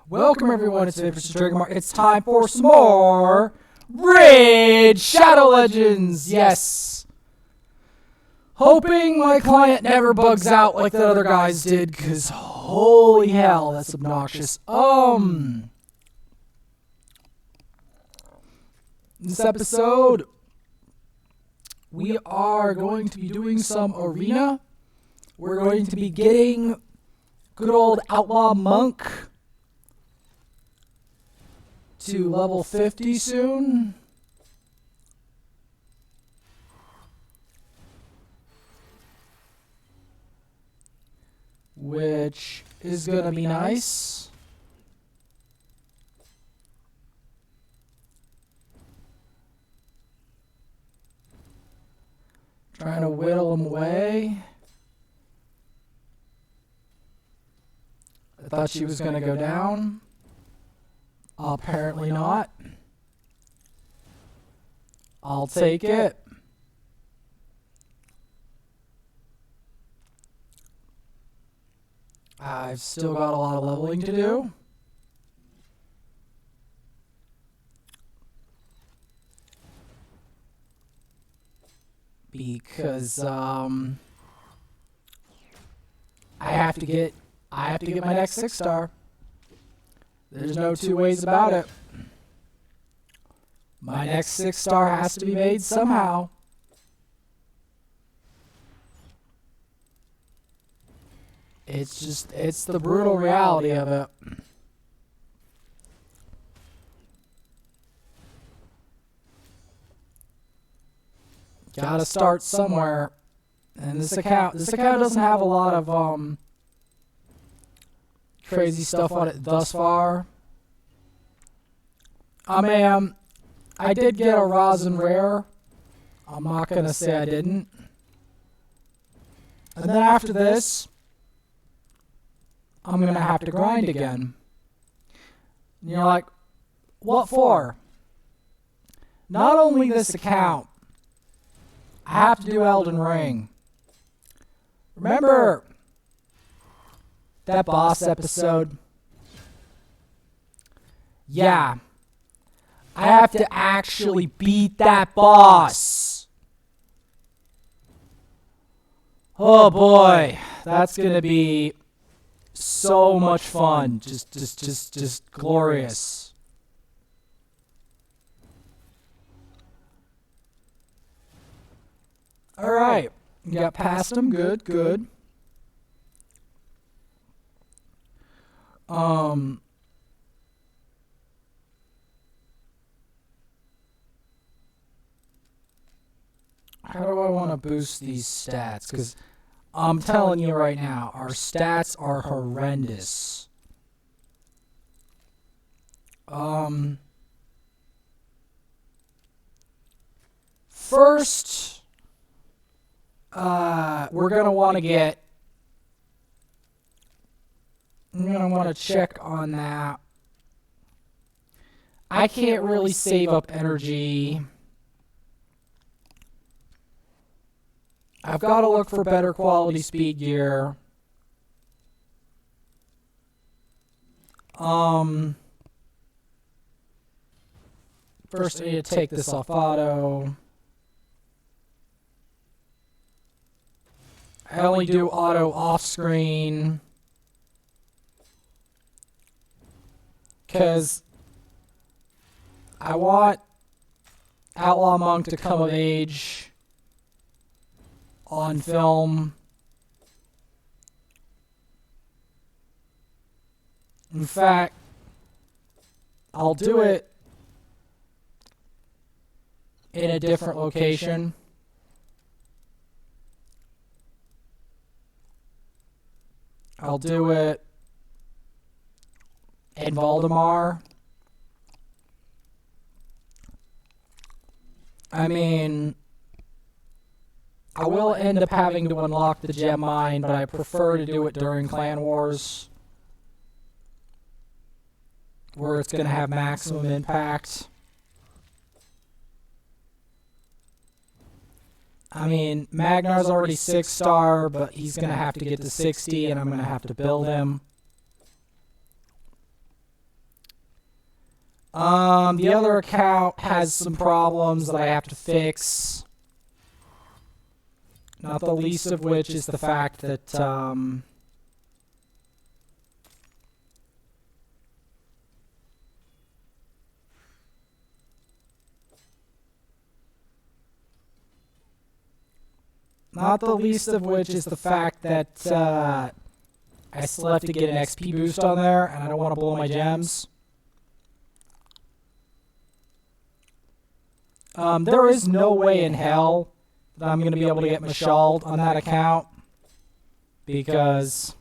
Welcome everyone, it's Vapors Dragonmark. It's time for some more Raid Shadow Legends. Yes. Hoping my client never bugs out like the other guys did, because holy hell, that's obnoxious. This episode, we are going to be doing some arena. We're going to be getting good old Outlaw Monk to level 50 soon. Which is going to be nice. Trying to whittle him away. I thought she was going to go down. Apparently not. I'll take it. I've still got a lot of leveling to do. Because I have to get my next 6-star. There's no two ways about it. My next 6-star has to be made somehow. It's the brutal reality of it. Gotta start somewhere. And this account doesn't have a lot of crazy stuff on it thus far. I did get a rosin rare. I'm not gonna say I didn't. And then after this, I'm gonna have to grind again. And you're like, what for? Not only this account, I have to do Elden Ring. Remember that boss episode? Yeah. I have to actually beat that boss. Oh boy, that's gonna be so much fun. Just glorious. Alright. You got past him. Good. How do I want to boost these stats? Because I'm telling you right now, our stats are horrendous. First, we're going to want to I'm going to want to check on that. I can't really save up energy. I've got to look for better quality speed gear. First I need to take this off auto. I only do auto off screen because I want Outlaw Monk to come of age on film. In fact, I'll do it in a different location. I'll do it in Valdemar. I mean, I will end up having to unlock the gem mine, but I prefer to do it during Clan Wars, where it's going to have maximum impact. I mean, Magnar's already 6-star, but he's going to have to get to 60, and I'm going to have to build him. The other account has some problems that I have to fix. Not the least of which is the fact that, I still have to get an XP boost on there, and I don't want to blow my gems. There is no way in hell that I'm going to be able to get Mashald on that account, because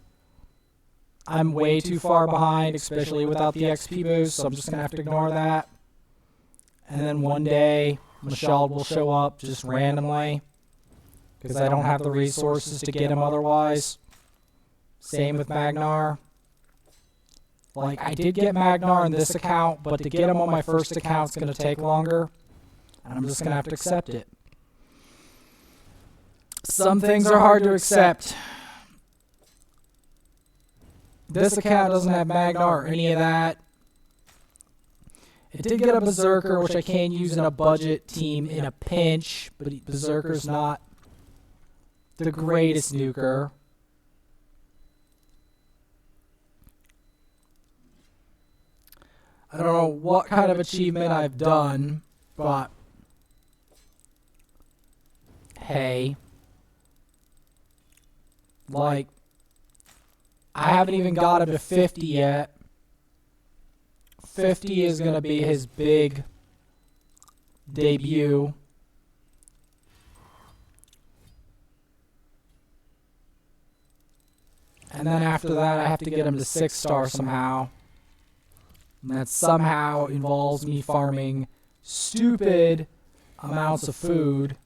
I'm way too far behind, especially without the XP boost, so I'm just going to have to ignore that. And then one day, Mashald will show up just randomly, because I don't have the resources to get him otherwise. Same with Magnar. Like, I did get Magnar in this account, but to get him on my first account is going to take longer, and I'm just going to have to accept it. Some things are hard to accept. This account doesn't have Magnar or any of that. It did get a Berserker, which I can use in a budget team in a pinch, but Berserker's not the greatest nuker. I don't know what kind of achievement I've done, but hey, like, I haven't even got him to 50 yet. 50 is going to be his big debut. And then after that, I have to get him to 6-star somehow. And that somehow involves me farming stupid amounts of food.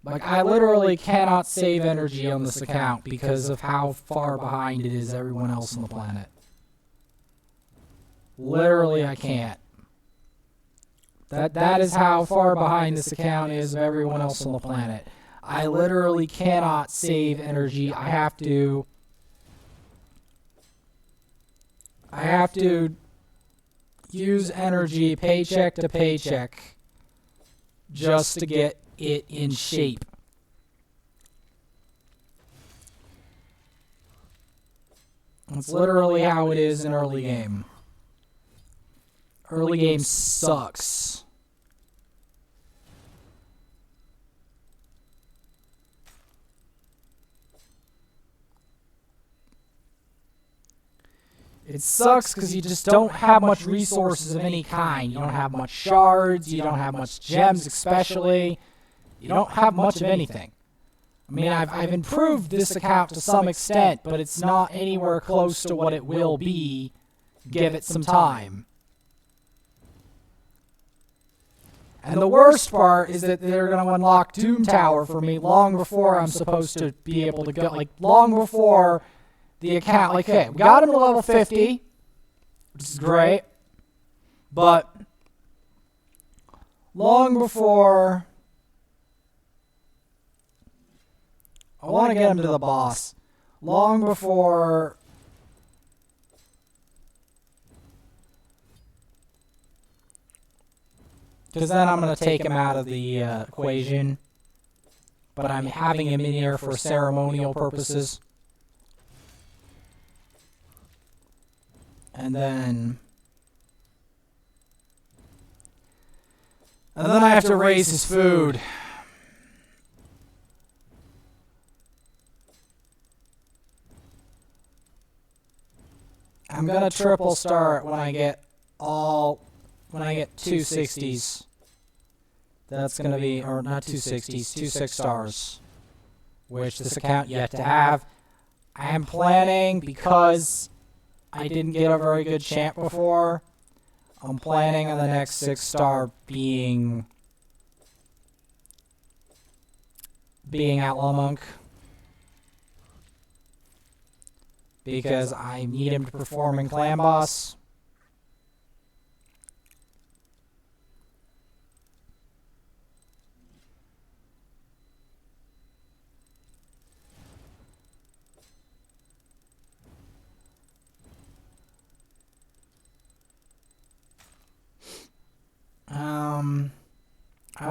Like, I literally cannot save energy on this account because of how far behind it is everyone else on the planet. Literally, I can't. That is how far behind this account is of everyone else on the planet. I literally cannot save energy. I have to use energy paycheck to paycheck just to get it in shape. That's literally how it is in early game. Early game sucks. It sucks because you just don't have much resources of any kind. You don't have much shards, you don't have much gems especially. You don't have much of anything. I mean, I've improved this account to some extent, but it's not anywhere close to what it will be. Give it some time. And the worst part is that they're going to unlock Doom Tower for me long before I'm supposed to be able to go, like, long before the account, like, okay, we got him to level 50, which is great, but long before, I want to get him to the boss, long before because then I'm going to take him out of the equation, but I'm having him in here for ceremonial purposes. And then I have to raise his food. I'm going to triple start when I get 260s. That's going to be, or not 260s, 2 6-stars, which this account yet to have. I am planning, because I didn't get a very good champ before, I'm planning on the next 6-star being Outlaw Monk, because I need him to perform in Clanboss.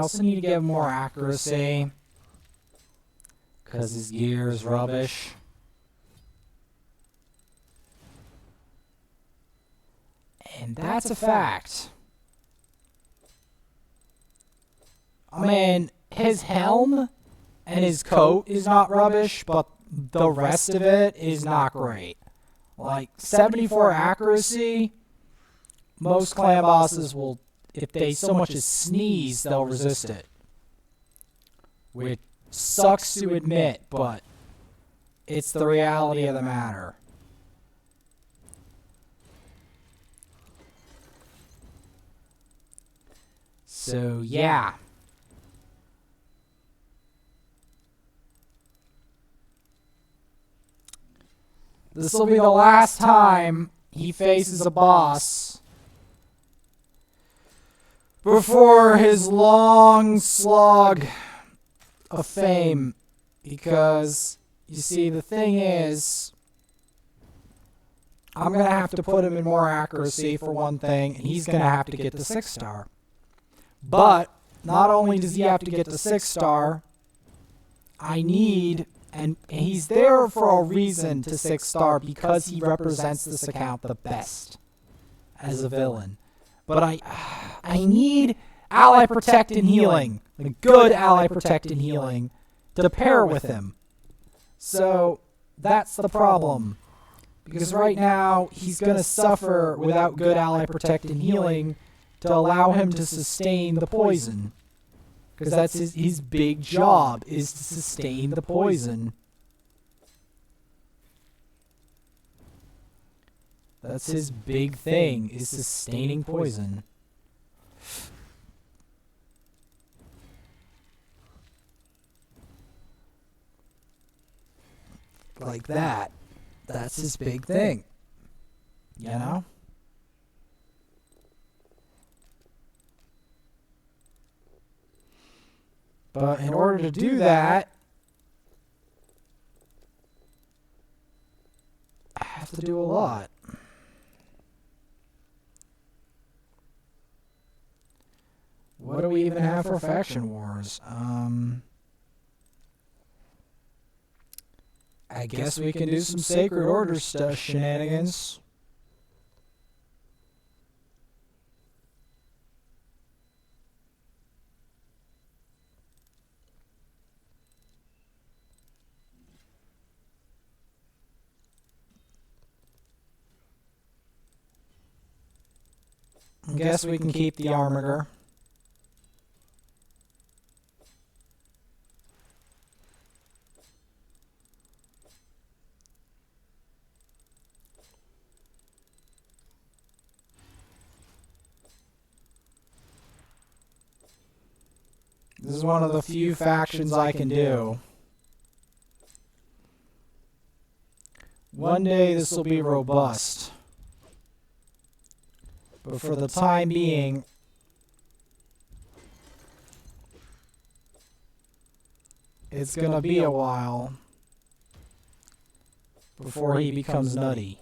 also need to give him more accuracy, because his gear is rubbish. And that's a fact. I mean, his helm and his coat is not rubbish, but the rest of it is not great. Like, 74 accuracy, most clan bosses will, if they so much as sneeze, they'll resist it. Which sucks to admit, but it's the reality of the matter. So, yeah. This will be the last time he faces a boss before his long slog of fame. Because, you see, the thing is, I'm going to have to put him in more accuracy for one thing, and he's going to have to get the 6-star. But, not only does he have to get the 6-star, I need... And he's there for a reason to 6-star, because he represents this account the best as a villain. But I need ally protect and healing, like good ally protect and healing, to pair with him. So that's the problem. Because right now, he's going to suffer without good ally protect and healing to allow him to sustain the poison. Because that's his big job, is to sustain the poison. That's his big thing, is sustaining poison. Like that. That's his big thing. You know? But in order to do that, I have to do a lot. What do we even have for faction wars? I guess we can do some Sacred Order stuff, shenanigans. I guess we can keep the Armiger. This is one of the few factions I can do. One day this will be robust. But for the time being, it's gonna be a while before he becomes nutty.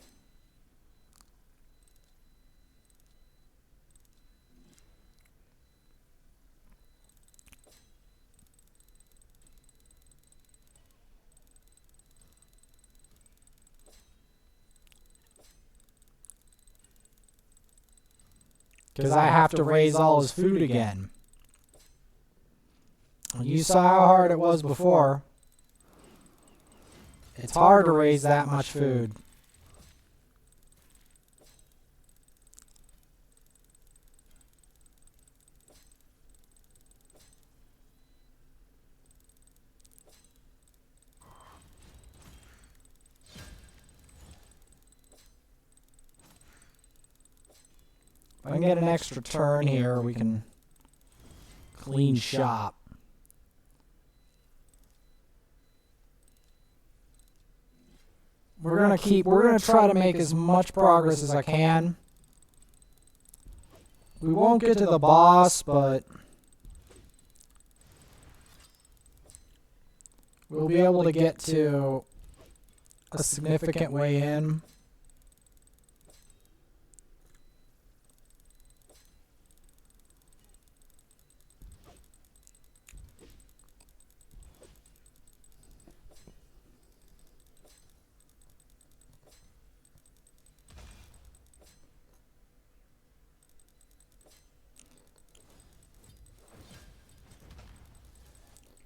Because I have to raise all his food again. You saw how hard it was before. It's hard to raise that much food. If I can get an extra turn here, we can clean shop. We're gonna try to make as much progress as I can. We won't get to the boss, but we'll be able to get to a significant way in.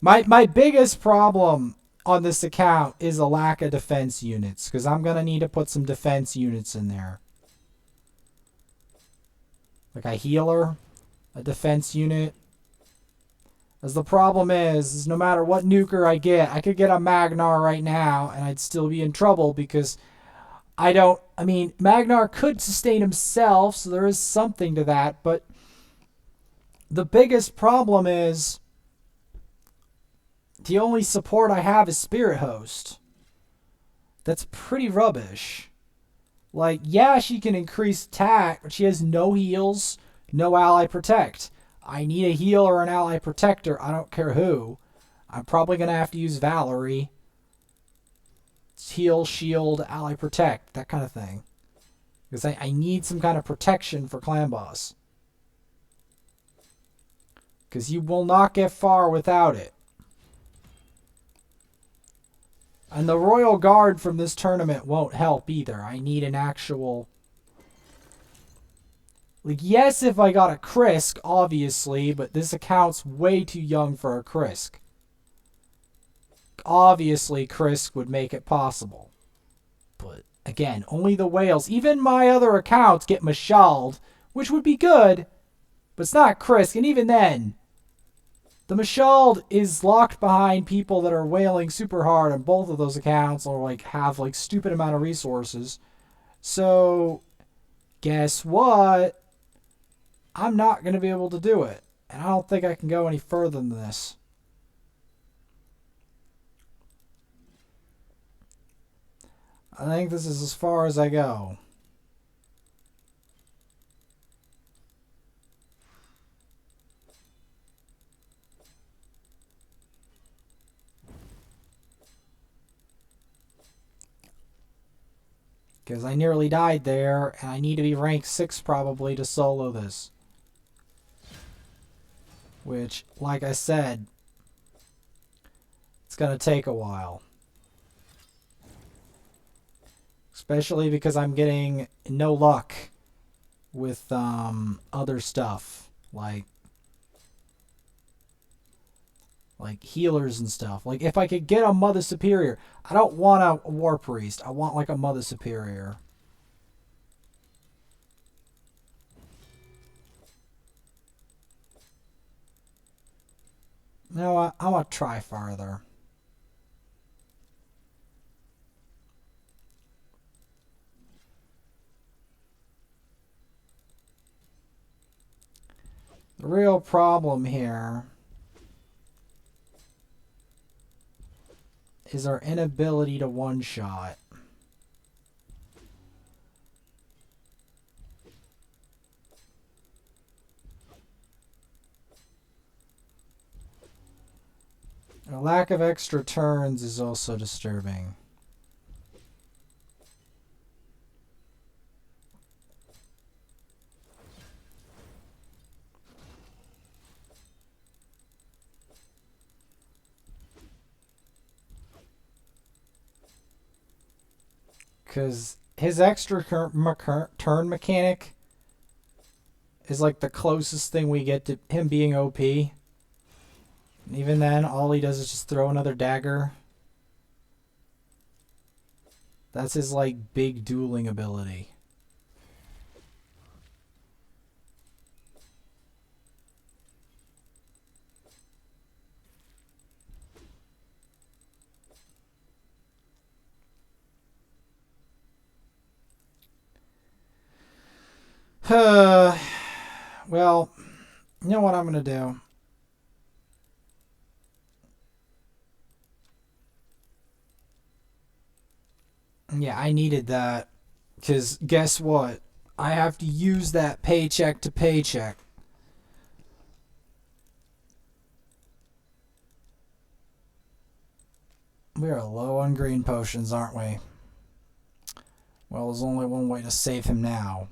My biggest problem on this account is a lack of defense units, because I'm gonna need to put some defense units in there. Like a healer, a defense unit. As the problem is no matter what nuker I get, I could get a Magnar right now and I'd still be in trouble because I mean, Magnar could sustain himself, so there is something to that, but the biggest problem is the only support I have is Spirit Host. That's pretty rubbish. Like, yeah, she can increase attack, but she has no heals, no ally protect. I need a heal or an ally protector. I don't care who. I'm probably going to have to use Valerie. Heal, shield, ally protect, that kind of thing. Because I need some kind of protection for Clanboss. Because you will not get far without it. And the Royal Guard from this tournament won't help either. I need an actual... Like, yes, if I got a Krisk, obviously, but this account's way too young for a Krisk. Obviously, Krisk would make it possible. But, again, only the whales. Even my other accounts get Mashald, which would be good, but it's not Krisk. And even then, the Mashald is locked behind people that are whaling super hard on both of those accounts, or, like, have, like, stupid amount of resources. So, guess what? I'm not going to be able to do it. And I don't think I can go any further than this. I think this is as far as I go. Because I nearly died there, and I need to be rank 6 probably to solo this. Which, like I said, it's going to take a while. Especially because I'm getting no luck with other stuff. Like healers and stuff. Like, if I could get a Mother Superior. I don't want a War Priest. I want, like, a Mother Superior. You know what? I want to try farther. The real problem here is our inability to one-shot. A lack of extra turns is also disturbing. Because his extra turn mechanic is like the closest thing we get to him being OP. And even then, all he does is just throw another dagger. That's his, like, big dueling ability. Well, you know what I'm going to do? Yeah, I needed that. Because guess what? I have to use that paycheck to paycheck. We are low on green potions, aren't we? Well, there's only one way to save him now.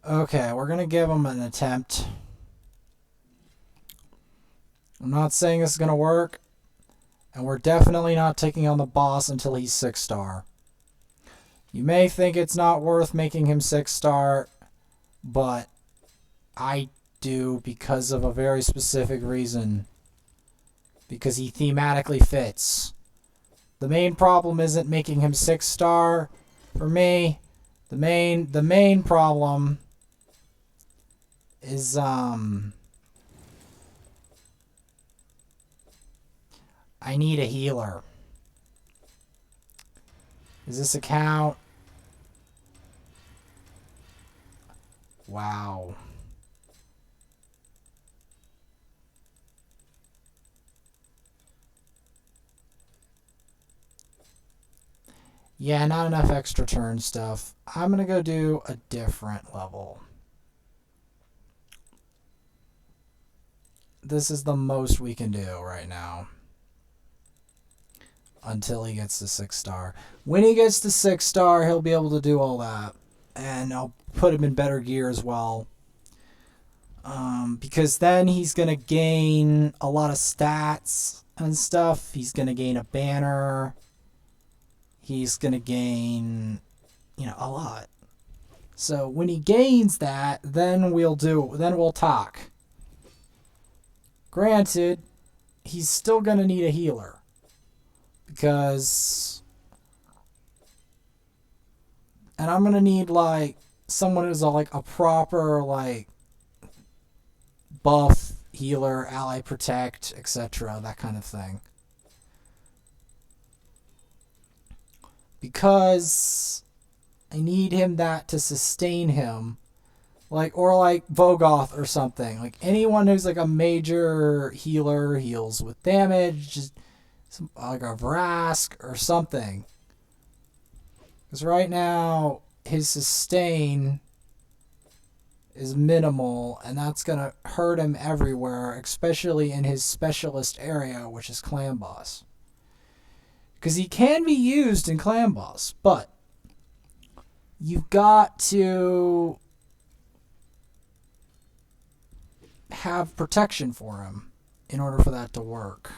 Okay, we're going to give him an attempt. I'm not saying this is going to work. And we're definitely not taking on the boss until he's 6-star. You may think it's not worth making him 6-star, but I do because of a very specific reason. Because he thematically fits. The main problem isn't making him 6-star for me. The main problem is I need a healer. Is this account? Wow. Yeah, not enough extra turn stuff. I'm going to go do a different level. This is the most we can do right now. Until he gets to 6-star. When he gets to 6-star, he'll be able to do all that. And I'll put him in better gear as well. Because then he's going to gain a lot of stats and stuff. He's going to gain a banner. He's going to gain, a lot. So when he gains that, then we'll talk. Granted, he's still going to need a healer. Because, and I'm going to need, someone who's, a proper, buff, healer, ally protect, etc., that kind of thing. Because I need him to sustain him. Or Vogoth or something. Anyone who's, a major healer, heals with damage, just a Vrask or something. Because right now, his sustain is minimal, and that's going to hurt him everywhere, especially in his specialist area, which is Clanboss. Because he can be used in Clanboss, but you've got to have protection for him in order for that to work.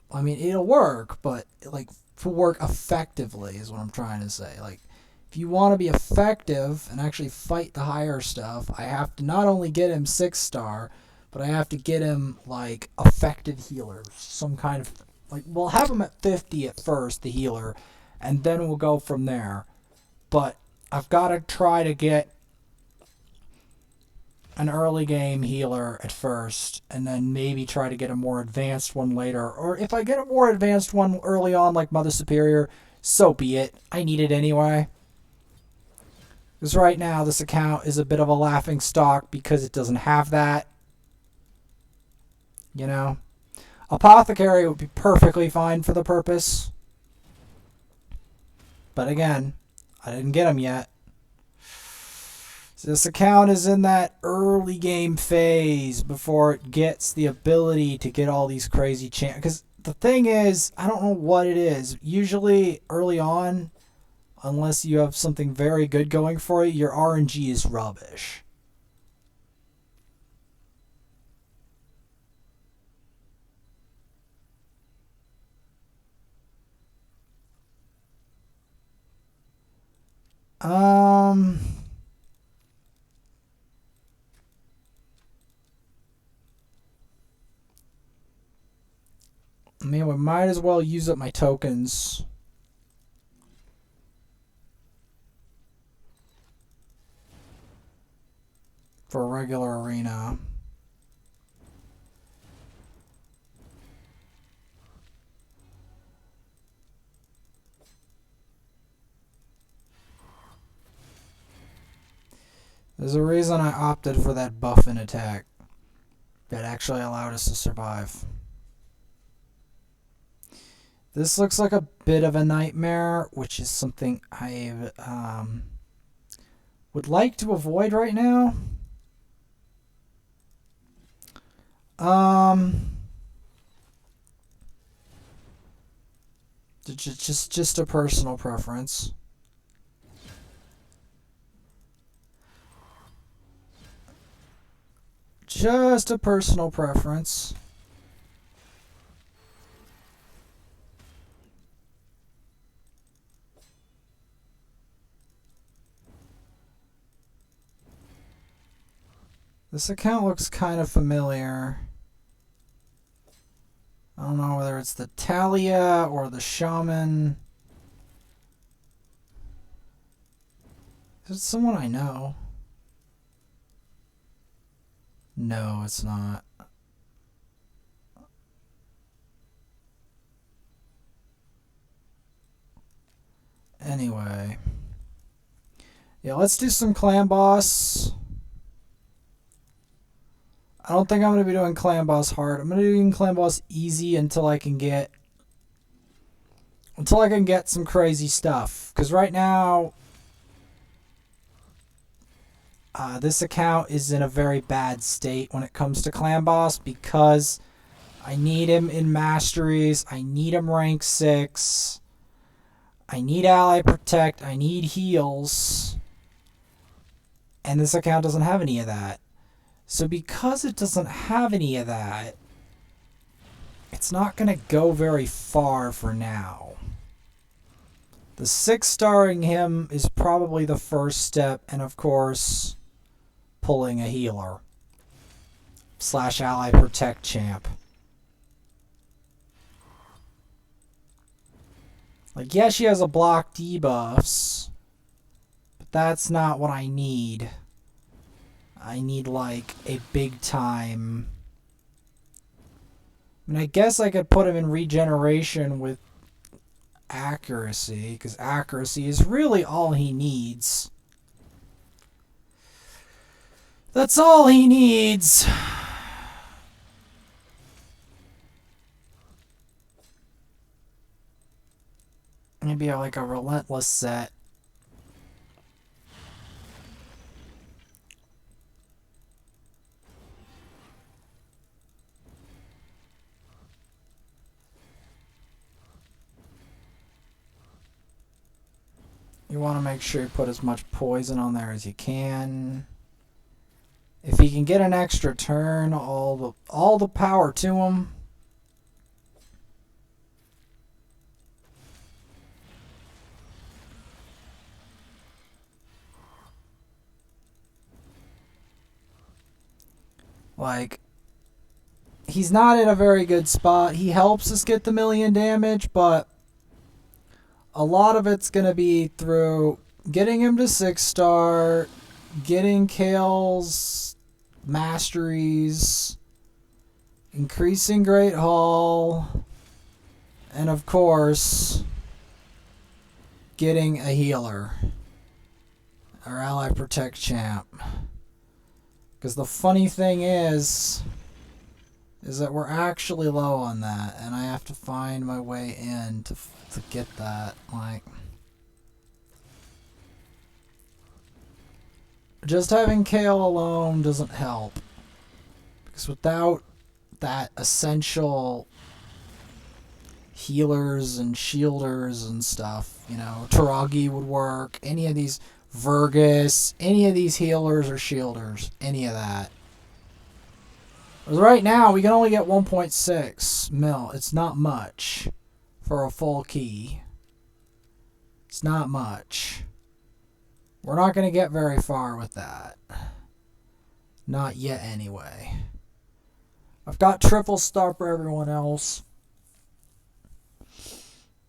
I mean, it'll work, but to work effectively is what I'm trying to say. If you want to be effective and actually fight the higher stuff, I have to not only get him 6-star, but I have to get him effective healers, some kind of we'll have him at 50 at first, the healer, and then we'll go from there. But I've got to try to get an early game healer at first, and then maybe try to get a more advanced one later. Or if I get a more advanced one early on, like Mother Superior, so be it. I need it anyway. Because right now, this account is a bit of a laughing stock because it doesn't have that. Apothecary would be perfectly fine for the purpose. But again, I didn't get him yet. This account is in that early game phase before it gets the ability to get all these crazy chances. Because the thing is, I don't know what it is. Usually early on, unless you have something very good going for you, your RNG is rubbish. I mean, we might as well use up my tokens. For a regular arena. There's a reason I opted for that buff in attack that actually allowed us to survive. This looks like a bit of a nightmare, which is something I would like to avoid right now. Just a personal preference. Just a personal preference. This account looks kind of familiar. I don't know whether it's the Talia or the Shaman. Is it someone I know? No, it's not. Anyway. Yeah, let's do some Clanboss. I don't think I'm going to be doing Clanboss hard. I'm going to be doing Clanboss easy until I can get some crazy stuff. Because right now, this account is in a very bad state when it comes to Clanboss because I need him in masteries. I need him rank 6. I need ally protect. I need heals. And this account doesn't have any of that. So because it doesn't have any of that, it's not going to go very far for now. The 6-starring him is probably the first step, and of course, pulling a healer / ally protect champ. Like, yeah, she has a block debuffs, but that's not what I need. I need, like, a big time. I mean, I guess I could put him in regeneration with accuracy, because accuracy is really all he needs. That's all he needs. Maybe like a relentless set. You want to make sure you put as much poison on there as you can. If he can get an extra turn, all the power to him. Like, he's not in a very good spot. He helps us get the 1,000,000 damage, but a lot of it's going to be through getting him to 6-star, getting Kale's masteries, increasing Great Hall, and of course, getting a healer. Or ally protect champ. Because the funny thing is that we're actually low on that, and I have to find my way in to get that. Like, just having Kale alone doesn't help, because without that essential healers and shielders and stuff, you know, Taragi would work, any of these Vergus, any of these healers or shielders, any of that. Right now, we can only get 1.6 mil. It's not much for a full key. It's not much. We're not going to get very far with that. Not yet, anyway. I've got triple star for everyone else.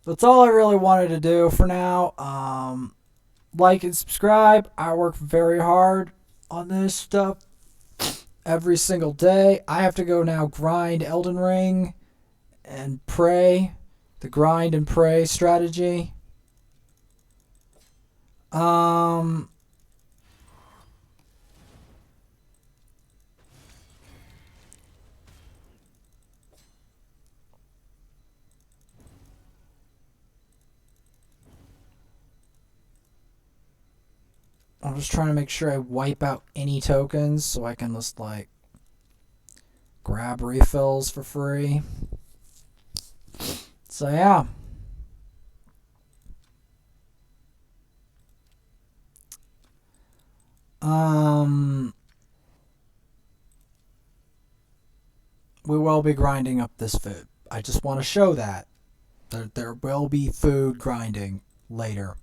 That's all I really wanted to do for now. Like and subscribe. I work very hard on this stuff every single day. I have to go now grind Elden Ring and pray. The grind and pray strategy. I'm just trying to make sure I wipe out any tokens so I can just, like, grab refills for free. So, yeah. we will be grinding up this food. I just want to show that. There will be food grinding later.